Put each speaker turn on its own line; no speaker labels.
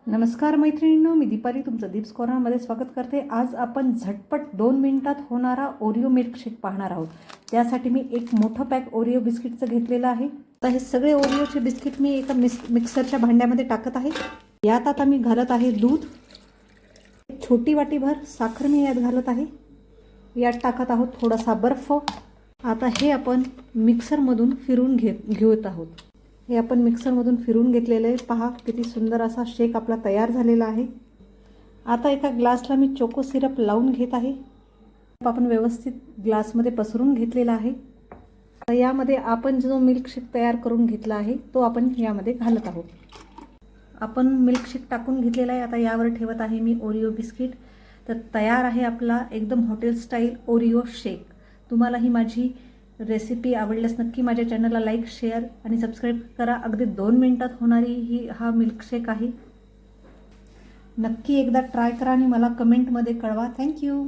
नमस्कार मैत्रिणींनो, मी दीपाली तुमचं दीप्स कॉर्नरमध्ये स्वागत करते। आज आपण झटपट 2 मिनिटात होणारा ओरिओ मिल्कशेक पाहणार आहोत। त्यासाठी मी एक मोठं पॅक ओरिओ बिस्किटचं घेतलेलं आहे। आता हे सगळे ओरिओचे बिस्किट मी एका मिक्सरच्या भांड्यामध्ये टाकत आहे। यात आता मी घालत आहे दूध, एक छोटी वाटीभर साखर मी यात घालत आहे। यात टाकत आहोत थोडासा बर्फ। आता हे आपण मिक्सरमधून फिरून घेत आहोत। हे आपण मिक्सरमधून फिरून घेतलेले आहे। पहा किती सुंदर असा शेक आपला तयार झालेला आहे। आता एका ग्लासला मी चोको सिरप लावून घेत आहे। आपण व्यवस्थित ग्लासमध्ये पसरून घेतलेला आहे। आता यामध्ये आपण जो मिल्कशेक तयार करून घेतला आहे तो आपण यामध्ये घालत आहोत। आपण मिल्कशेक टाकून घेतलेला आहे। आता यावर ठेवत आहे मी ओरिओ बिस्किट। तर तयार आहे आपला एकदम हॉटेल स्टाईल ओरिओ शेक। तुम्हाला ही माझी रेसिपी आवडल्यास नक्की माझ्या चॅनलला लाईक, शेअर आणि सबस्क्राईब करा। अगदी 2 मिनिटात होणारी हा मिल्कशेक आहे। नक्की एकदा ट्राय करा आणि मला कमेंटमध्ये कळवा। थँक्यू।